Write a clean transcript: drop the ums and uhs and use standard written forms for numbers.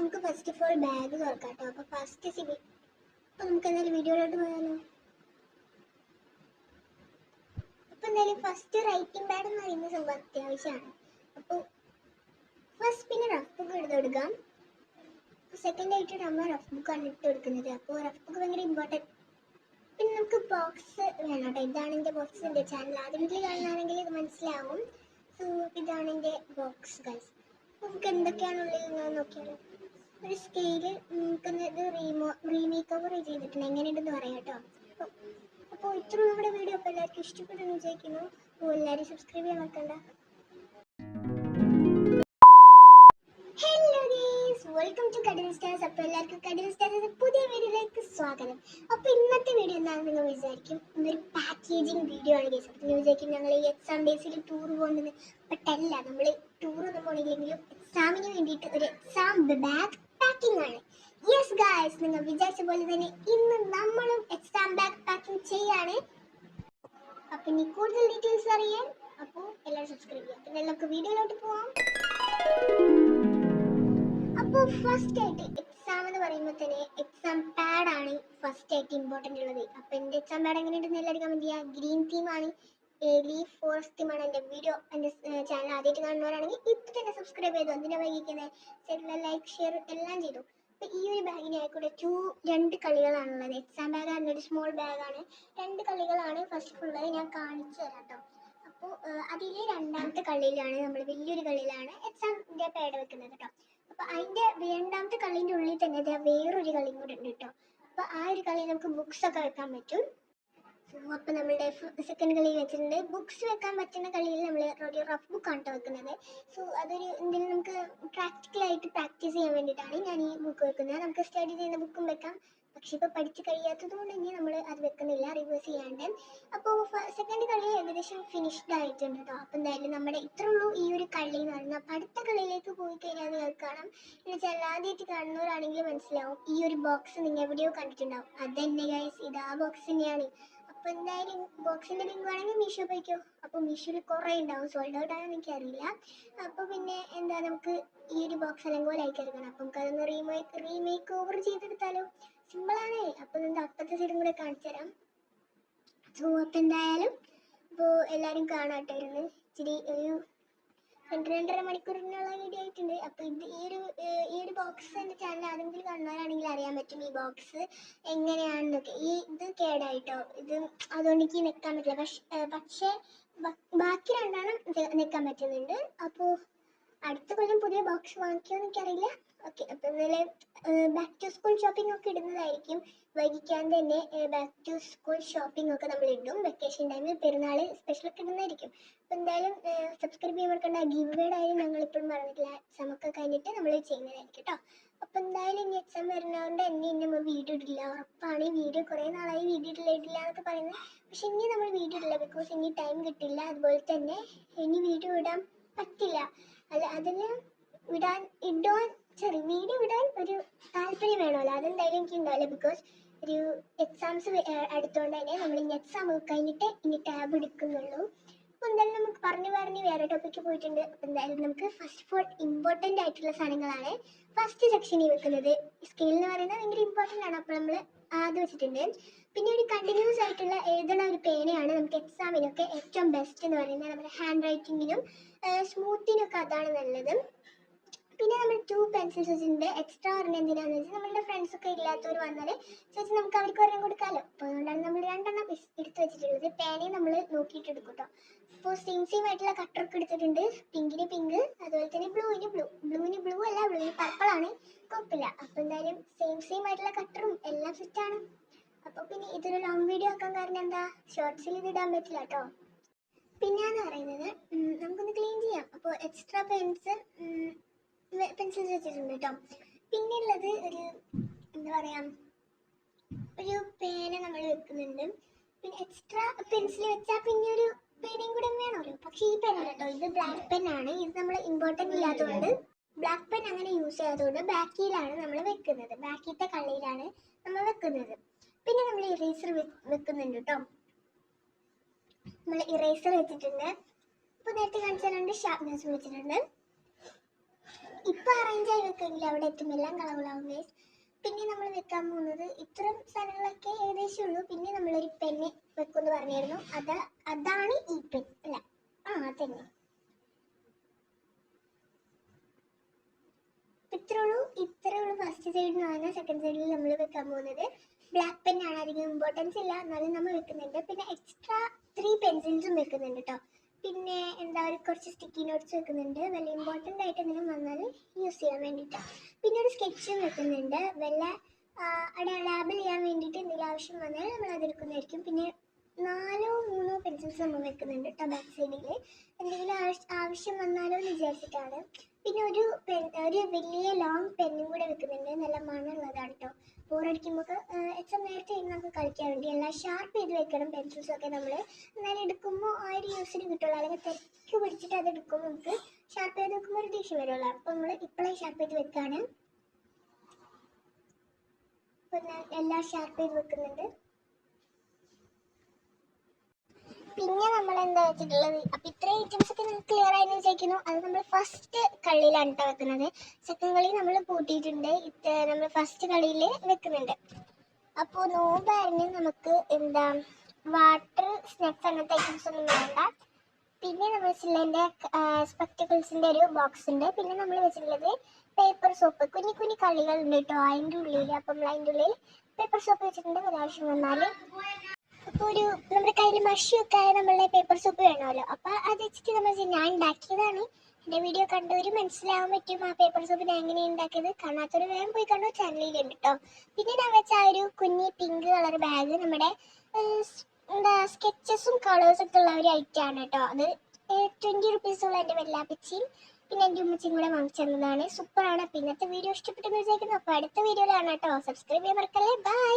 നമുക്ക് first of all bag തുറക്കാം കേട്ടോ. അപ്പോൾ ഫസ്റ്റ് അപ്പോൾ നമുക്ക് എന്തായാലും വീഡിയോയിലോട്ട് പോയാലോ. അപ്പോൾ എന്തായാലും ഫസ്റ്റ് റൈറ്റിംഗ് പാഡ് എന്ന് പറയുന്ന സംഭവം അത്യാവശ്യമാണ്. അപ്പോൾ ഫസ്റ്റ് പിന്നെ റഫ് ബുക്ക് എടുത്ത് കൊടുക്കാം. സെക്കൻഡ് ആയിട്ട് നമ്മൾ റഫ് ബുക്കാണ് ഇട്ട് കൊടുക്കുന്നത്. അപ്പോൾ റഫ് ബുക്ക് ഭയങ്കര ഇമ്പോർട്ടൻറ്റ്. പിന്നെ നമുക്ക് ബോക്സ് വേണം കേട്ടോ. ഇതാണ് എൻ്റെ ബോക്സ്. എൻ്റെ ചാനൽ ആദ്യമായിട്ട് കാണുകയാണെങ്കിൽ ഇത് മനസ്സിലാവും. സോ ഇതാണ് എൻ്റെ ബോക്സ് ഗൈസ്. നമുക്ക് എന്തൊക്കെയാണുള്ളത് ഞാൻ നോക്കിയാലോ. ഒരു സ്കെയില് നമുക്കൊന്നത് റീമേക്ക് ഓവർ ചെയ്തിട്ടുണ്ട്. എങ്ങനെയുണ്ടെന്ന് പറയാം കേട്ടോ. അപ്പോൾ ഇത്ര നമ്മുടെ വീഡിയോ അപ്പോൾ എല്ലാവർക്കും ഇഷ്ടപ്പെട്ടെന്ന് വിചാരിക്കുന്നു. അപ്പോൾ എല്ലാവരും സബ്സ്ക്രൈബ് ചെയ്യാൻ മറക്കണ്ട. ഹലോ ഗൈസ്, വെൽക്കം ടു കടിൽ സ്റ്റാർസ്. അപ്പോൾ എല്ലാവർക്കും കടിൽ സ്റ്റാർസിന്റെ പുതിയ വീഡിയോയിലേക്ക് സ്വാഗതം. അപ്പോൾ ഇന്നത്തെ വീഡിയോ എന്താണെന്ന് നിങ്ങൾ വിചാരിക്കും, ഇന്നൊരു പാക്കേജിങ് വീഡിയോ ആണ് ഗൈസ്. അപ്പോൾ നിങ്ങൾ വിചാരിക്കും ഞങ്ങൾ ഈ എക്സാം ഡേയ്സിൽ ടൂർ പോകുന്നത്. ബട്ടല്ല, നമ്മൾ ടൂറൊന്നും പോകണമെങ്കിലും എക്സാമിന് വേണ്ടിയിട്ട് ഒരു എക്സാം ബാഗ് പാക്കിംഗ് ആണ്. യെസ് ഗൈസ്, നിങ്ങൾ വിചാരിച്ച പോലെ തന്നെ ഇന്ന് നമ്മളും എക്സാം ബാഗ് പാക്കിംഗ് ചെയ്യാണ്. അപ്പോൾ ഇനി കൂടുതൽ ഡീറ്റെയിൽസ് അറിയാൻ അപ്പോൾ എല്ലാവരും സബ്സ്ക്രൈബ് ചെയ്യാം. പിന്നെ നമുക്ക് വീഡിയോയിലോട്ട് പോവാം. അപ്പോൾ ഫസ്റ്റ് ആയിട്ട് എക്സാം എന്ന് പറയുമ്പോൾ തന്നെ എക്സാം പാഡ് ആണ് ഫസ്റ്റ് ആയിട്ട് ഇമ്പോർട്ടൻ്റ് ഉള്ളത്. അപ്പോൾ എൻ്റെ എക്സാം പാഡ് എങ്ങനെയുണ്ടെന്ന് എല്ലാവരും കമൻറ്റ് ചെയ്യുക. ഗ്രീൻ തീമാണ്, ലീഫ് ഫോറസ്റ്റ് തീമാണ്. എൻ്റെ വീഡിയോ എൻ്റെ ചാനൽ ആദ്യമായിട്ട് കാണുന്നവരാണെങ്കിൽ ഇപ്പോൾ തന്നെ സബ്സ്ക്രൈബ് ചെയ്തു. എന്തിനാ വൈകിക്കുന്നത്? സൈഡിലെ ലൈക്ക് ഷെയർ എല്ലാം ചെയ്തു. അപ്പോൾ ഈ ഒരു ബാഗിന് ആയിക്കോട്ടെ രണ്ട് കളികളാണുള്ളത്. എക്സാം ബാഗ് ആണ്, ഒരു സ്മോൾ ബാഗാണ്. രണ്ട് കളികളാണ് ഫസ്റ്റ് ഉള്ളത്. ഞാൻ കാണിച്ചു തരാം കേട്ടോ. അപ്പോൾ അതിൽ രണ്ടാമത്തെ കളിയിലാണ്, നമ്മൾ വലിയൊരു കളിയിലാണ് എക്സാമിൻ്റെ പാഡ് വെക്കുന്നത് കേട്ടോ. അപ്പോൾ അതിൻ്റെ രണ്ടാമത്തെ കളീൻ്റെ ഉള്ളിൽ തന്നെ വേറൊരു കളിയും കൂടെ ഉണ്ട് കേട്ടോ. അപ്പോൾ ആ ഒരു കളിയിൽ നമുക്ക് ബുക്സ് ഒക്കെ വെക്കാൻ പറ്റും. സോ അപ്പോൾ നമ്മളുടെ സെക്കൻഡ് കളിയിൽ വെച്ചിട്ടുണ്ട്. ബുക്സ് വെക്കാൻ പറ്റുന്ന കളിയിൽ നമ്മൾ ഒരു റഫ് ബുക്കാണ് കേട്ടോ വെക്കുന്നത്. സോ അതൊരു എന്തെങ്കിലും നമുക്ക് പ്രാക്ടിക്കലായിട്ട് പ്രാക്ടീസ് ചെയ്യാൻ വേണ്ടിയിട്ടാണ് ഞാൻ ഈ ബുക്ക് വെക്കുന്നത്. നമുക്ക് സ്റ്റഡി ചെയ്യുന്ന ബുക്കും വെക്കാം. പക്ഷെ ഇപ്പോൾ പഠിച്ച് കഴിയാത്തത് കൊണ്ട് തന്നെ നമ്മൾ അത് വെക്കുന്നില്ല, റിവേഴ്സ് ചെയ്യാണ്ട്. അപ്പോൾ സെക്കൻഡ് കളി ഏകദേശം ഫിനിഷ്ഡ് ആയിട്ടുണ്ട് കേട്ടോ. അപ്പോൾ എന്തായാലും നമ്മുടെ ഇത്ര ഉള്ളൂ ഈ ഒരു കളി എന്ന് പറയുന്നത്. അപ്പോൾ അടുത്ത കളിയിലേക്ക് പോയി കഴിഞ്ഞാൽ നിങ്ങൾക്ക് കാണാം. പിന്നെ ചെല്ലാതായിട്ട് കാണുന്നവരാണെങ്കിൽ മനസ്സിലാവും, ഈ ഒരു ബോക്സ് നിങ്ങൾ എവിടെയോ കണ്ടിട്ടുണ്ടാവും. അതന്നെ ഗൈസ്, ഇത് ആ ബോക്സ് തന്നെയാണ്. അപ്പോൾ എന്തായാലും ബോക്സിൻ്റെ ലിങ്ക് വേണമെങ്കിൽ മീഷോ പോയിക്കോ. അപ്പോൾ മീഷോയിൽ കുറേ ഉണ്ടാവും, സോൾഡ് ഔട്ട് ആണെന്ന് എനിക്കറിയില്ല. അപ്പോൾ പിന്നെ എന്താ, നമുക്ക് ഈ ഒരു ബോക്സ് അല്ലെങ്കിൽ പോലെ അയച്ചെടുക്കണം. അപ്പം നമുക്കതൊന്ന് റീമേക്ക് ഓവർ ചെയ്തെടുത്താലോ. സിമ്പിളാണ്. അപ്പോൾ എന്താ അപ്പത്തെ സൈഡും കൂടെ കാണിച്ചു തരാം. സോ അപ്പം എന്തായാലും ഇപ്പോൾ എല്ലാവരും കാണാട്ടായിരുന്നു. ഇച്ചിരി ഒരു 2-2.5 മണിക്കൂറിനുള്ള വീഡിയോ ആയിട്ടുണ്ട്. അപ്പോൾ ഈ ഒരു ബോക്സ് എൻ്റെ ചാനൽ ആരെങ്കിലും കാണുന്നവരാണെങ്കിൽ അറിയാൻ പറ്റും ഈ ബോക്സ് എങ്ങനെയാണെന്നൊക്കെ. ഇത് കേടായിട്ടോ, ഇത് അതുകൊണ്ട് എനിക്ക് നിൽക്കാൻ പറ്റില്ല. പക്ഷേ ബാക്കി രണ്ടെണ്ണം നിൽക്കാൻ പറ്റുന്നുണ്ട്. അപ്പോൾ അടുത്ത കൊല്ലം പുതിയ ബോക്സ് വാങ്ങിക്കുമോ എന്ന് എനിക്കറിയില്ല. ഓക്കെ, അപ്പോൾ ഇന്നലെ ബാക്ക് ടു സ്കൂൾ ഷോപ്പിംഗ് ഒക്കെ ഇടുന്നതായിരിക്കും. വൈകിക്കാൻ തന്നെ ബാക്ക് ടു സ്കൂൾ ഷോപ്പിംഗ് ഒക്കെ നമ്മൾ ഇടും. വെക്കേഷൻ ടൈമിൽ പെരുന്നാൾ സ്പെഷ്യലൊക്കെ ഇടുന്നതായിരിക്കും. അപ്പോൾ എന്തായാലും സബ്സ്ക്രൈബ് ചെയ്യാൻ മറക്കണ്ട. ഗിവ് വേഡ് ആയാലും ഞങ്ങൾ ഇപ്പോഴും പറഞ്ഞിട്ടില്ല, എക്സാം ഒക്കെ കഴിഞ്ഞിട്ട് നമ്മൾ ചെയ്യുന്നതായിരിക്കും കേട്ടോ. അപ്പോൾ എന്തായാലും ഇനി എക്സാം വരുന്നതുകൊണ്ട് ഇനി നമ്മൾ വീഡിയോ ഇടില്ല, ഉറപ്പാണ്. വീഡിയോ കുറേ നാളായി വീഡിയോ ഇടില്ല എന്നൊക്കെ പറയുന്നത്. പക്ഷെ ഇനി നമ്മൾ വീഡിയോ ഇടില്ല, ബിക്കോസ് ഇനി ടൈം കിട്ടില്ല. അതുപോലെ തന്നെ ഇനി വീഡിയോ ഇടാൻ പറ്റില്ല. അല്ല, അതിന് വീഡിയോ ഇടാൻ ഒരു താല്പര്യം വേണമല്ലോ. അതെന്തായാലും എനിക്ക് ഉണ്ടാവില്ല, ബിക്കോസ് ഒരു എക്സാംസ് അടുത്തോണ്ട് തന്നെ നമ്മൾ ഇനി എക്സാം കഴിഞ്ഞിട്ട് ഇനി ടാബ് എടുക്കുന്നുള്ളൂ. അപ്പോൾ എന്തായാലും നമുക്ക് പറഞ്ഞ് വേറെ ടോപ്പിക്ക് പോയിട്ടുണ്ട്. അപ്പോൾ എന്തായാലും നമുക്ക് ഫസ്റ്റ് ഓഫ് ഓൾ ഇമ്പോർട്ടൻ്റ് ആയിട്ടുള്ള സാധനങ്ങളാണ് ഫസ്റ്റ് സെക്ഷനിൽ വെക്കുന്നത്. സ്കെയിൽ എന്ന് പറയുന്നത് ഭയങ്കര ഇമ്പോർട്ടൻ്റ് ആണ്. അപ്പോൾ നമ്മൾ അത് വെച്ചിട്ടുണ്ട്. പിന്നെ ഒരു കണ്ടിന്യൂസ് ആയിട്ടുള്ള എഴുതുന്ന ഒരു പേനയാണ് നമുക്ക് എക്സാമിനൊക്കെ ഏറ്റവും ബെസ്റ്റ് എന്ന് പറയുന്നത്. നമ്മുടെ ഹാൻഡ് റൈറ്റിങ്ങിനും സ്മൂത്തിനൊക്കെ അതാണ് നല്ലത്. പിന്നെ നമ്മൾ 2 പെൻസിൽസ് വെച്ചിട്ടുണ്ട്. എക്സ്ട്രാ ഒരെണ്ണം എന്തിനാണെന്ന് വെച്ചാൽ നമ്മളുടെ ഫ്രണ്ട്സൊക്കെ ഇല്ലാത്തവർ വന്നാൽ ചേച്ചി നമുക്ക് അവർക്ക് ഒരെണ്ണം കൊടുക്കാമല്ലോ. അപ്പോൾ അതുകൊണ്ടാണ് നമ്മൾ 2 എണ്ണം എടുത്ത് വെച്ചിട്ടുള്ളത്. പേനയും നമ്മൾ നോക്കിയിട്ട് എടുക്കും കേട്ടോ. അപ്പോൾ സെയിം ആയിട്ടുള്ള കട്ടറൊക്കെ എടുത്തിട്ടുണ്ട്. പിങ്കിന് പിങ്ക്, അതുപോലെ തന്നെ ബ്ലൂവിന് ബ്ലൂ അല്ല, ബ്ലൂവിന് പർപ്പിളാണ്. കുഴപ്പമില്ല. അപ്പോൾ എന്തായാലും സെയിം ആയിട്ടുള്ള കട്ടറും എല്ലാം സെറ്റാണ്. അപ്പോൾ പിന്നെ ഇതൊരു ലോങ് വീഡിയോ ആക്കാൻ കാരണം എന്താ, ഷോർട്സിൽ ഇത് ഇടാൻ പറ്റില്ല കേട്ടോ. പിന്നെയെന്ന് പറയുന്നത് നമുക്കൊന്ന് ക്ലീൻ ചെയ്യാം. അപ്പോൾ എക്സ്ട്രാ പെൻസിൽസ് വെച്ചിട്ടുണ്ട് കേട്ടോ. പിന്നെ ഉള്ളത് ഒരു എന്താ പറയുക, ഒരു പേന നമ്മൾ വെക്കുന്നുണ്ട്. പിന്നെ എക്സ്ട്രാ പെൻസിൽ വെച്ചാൽ പിന്നെ ഒരു പേനയും കൂടെ വേണമല്ലോ. പക്ഷേ ഈ പെൻ കേട്ടോ, ഇത് ബ്ലാക്ക് പെന്നാണ്. ഇത് നമ്മൾ ഇമ്പോർട്ടൻ്റ് ഇല്ലാത്തതുകൊണ്ട് ബ്ലാക്ക് പെൻ അങ്ങനെ യൂസ് ചെയ്യാത്തതുകൊണ്ട് ബാക്കിയിലാണ് നമ്മൾ വെക്കുന്നത്. ബാക്കിയത്തെ കളിയിലാണ് നമ്മൾ വെക്കുന്നത്. പിന്നെ നമ്മൾ ഇറേസർ വെക്കുന്നുണ്ട് കേട്ടോ. നമ്മൾ ഇറേസർ വെച്ചിട്ടുണ്ട്. ഇപ്പോൾ നേരത്തെ കാണിച്ചാലുണ്ട് ഷാർപ്പ്നസ് വെച്ചിട്ടുണ്ട്. ഇപ്പൊ അറേഞ്ച് ആയി വെക്കില്ല, അവിടെ എത്തും എല്ലാം കളകളാവും ഗൈസ്. പിന്നെ നമ്മൾ വെക്കാൻ പോകുന്നത് ഇത്തരം സാധനങ്ങളൊക്കെ ഏകദേശം ഉള്ളൂ. പിന്നെ നമ്മളൊരു പെന്ന് വെക്കുമെന്ന് പറഞ്ഞിരുന്നു, അതാണ് ഈ പെൻ അല്ല, അതന്നെ. ഇത്രേ ഉള്ളൂ ഫസ്റ്റ് സൈഡിൽ നിന്ന് പറഞ്ഞാൽ സെക്കൻഡ് സൈഡിൽ നമ്മൾ വെക്കാൻ പോകുന്നത് ബ്ലാക്ക് പെന്നാണ്. അധികം ഇമ്പോർട്ടൻസ് ഇല്ല, എന്നാലും നമ്മൾ വെക്കുന്നുണ്ട്. പിന്നെ എക്സ്ട്രാ 3 പെൻസിൽസും വെക്കുന്നുണ്ട് കേട്ടോ. പിന്നെ എന്താ ഒരു കുറച്ച് സ്റ്റിക്കി നോട്ട്സ് വെക്കുന്നുണ്ട്, വലിയ ഇമ്പോർട്ടൻ്റ് ആയിട്ട് എന്തെങ്കിലും വന്നാൽ യൂസ് ചെയ്യാൻ വേണ്ടിയിട്ടാണ്. പിന്നെ ഒരു സ്കെച്ചും വെക്കുന്നുണ്ട്, വല്ല അവിടെ ലാബിൽ ചെയ്യാൻ വേണ്ടിയിട്ട് എന്തെങ്കിലും ആവശ്യം വന്നാൽ നമ്മൾ അതെടുക്കുന്നതായിരിക്കും. പിന്നെ 4-3 പെൻസിൽസ് നമ്മൾ വെക്കുന്നുണ്ട് കേട്ടോ ബാക്ക് സൈഡിൽ, എന്തെങ്കിലും ആവശ്യം വന്നാലോ എന്ന് വിചാരിച്ചിട്ടാണ്. പിന്നെ ഒരു വലിയ ലോങ് പെന്നും കൂടെ വെക്കുന്നുണ്ട്, നല്ല മണമുള്ളതാണ് കേട്ടോ. ബോറടിക്കുമ്പോൾ എക്സാം നേരത്തെ കഴിഞ്ഞ് നമുക്ക് കളിക്കാൻ വേണ്ടി എല്ലാം ഷാർപ്പ് ചെയ്ത് വെക്കണം പെൻസിൽസൊക്കെ നമ്മൾ, എന്നാലും എടുക്കുമ്പോൾ ആ ഒരു യൂസിന് കിട്ടുള്ളൂ. അല്ലെങ്കിൽ തെക്ക് പിടിച്ചിട്ട് അത് എടുക്കുമ്പോൾ നമുക്ക് ഷാർപ്പ് ചെയ്ത് വെക്കുമ്പോൾ ഒരു ദേഷ്യം വരുള്ളൂ. അപ്പോൾ നമ്മൾ ഇപ്പോഴേ ഷാർപ്പ് ചെയ്ത് വെക്കാണ്. പിന്നെ എല്ലാം ഷാർപ്പ് ചെയ്ത് വെക്കുന്നുണ്ട്. പിന്നെ നമ്മൾ എന്താ വെച്ചിട്ടുള്ളത്, അപ്പം ഇത്രയും ഐറ്റംസ് ഒക്കെ നിങ്ങൾക്ക് ക്ലിയർ ആയെന്ന് വിചാരിക്കുന്നു. അത് നമ്മൾ ഫസ്റ്റ് കളിയിലാണ് കേട്ടോ വെക്കുന്നത്. സെക്കൻഡ് കളി നമ്മൾ കൂട്ടിയിട്ടുണ്ട്, നമ്മൾ ഫസ്റ്റ് കളിയിൽ വെക്കുന്നുണ്ട്. അപ്പോൾ നോമ്പായിരുന്നു നമുക്ക് എന്താ വാട്ടർ സ്നാക്സ് അങ്ങനത്തെ ഐറ്റംസ് ഒന്നും വേണ്ട. പിന്നെ നമ്മൾ വെച്ചിട്ടുള്ള സ്പെക്ടക്കിൾസിൻ്റെ ഒരു ബോക്സ് ഉണ്ട്. പിന്നെ നമ്മൾ വെച്ചിട്ടുള്ളത് പേപ്പർ സോപ്പ്, കുഞ്ഞു കുഞ്ഞു കളികളുണ്ട് കേട്ടോ അതിൻ്റെ ഉള്ളിൽ. അപ്പം നമ്മൾ അതിൻ്റെ ഉള്ളിൽ പേപ്പർ സോപ്പ് വെച്ചിട്ടുണ്ട്, ഒരാവശ്യം വന്നാൽ. അപ്പോൾ നമ്മുടെ കയ്യിൽ മഷിയൊക്കെ ആയ നമ്മളുടെ പേപ്പർ സോപ്പ് വേണമല്ലോ, അപ്പോൾ അത് വെച്ചിട്ട് ഞാൻ ഉണ്ടാക്കിയതാണ്. എൻ്റെ വീഡിയോ കണ്ടവർ മനസ്സിലാവാൻ പറ്റും ആ പേപ്പർ സോപ്പ് ഞാൻ എങ്ങനെയാണ് ഉണ്ടാക്കിയത്. കാണാത്തവർ വേഗം പോയി കണ്ടോ, ചാനലിലുണ്ട് കേട്ടോ. പിന്നെ ഞാൻ വെച്ച ആ ഒരു കുഞ്ഞി പിങ്ക് കളർ ബാഗ് നമ്മുടെ എന്താ സ്കെച്ചസും കളേഴ്സൊക്കെ ഉള്ള ഒരു ഐറ്റമാണ് കേട്ടോ. അത് 20 റുപ്പീസുള്ള എൻ്റെ വെല്ലാപ്പച്ചിയും പിന്നെ എൻ്റെ ഉമ്മച്ചിയും കൂടെ വാങ്ങിച്ചു തന്നതാണ്. സൂപ്പറാണ്. അപ്പോൾ ഇന്നത്തെ വീഡിയോ ഇഷ്ടപ്പെട്ടെന്ന് വിചാരിക്കുന്നു. അപ്പോൾ അടുത്ത വീഡിയോയിലാണ് കേട്ടോ. സബ്സ്ക്രൈബ് ചെയ്യാൻ മറക്കല്ലേ. ബൈ.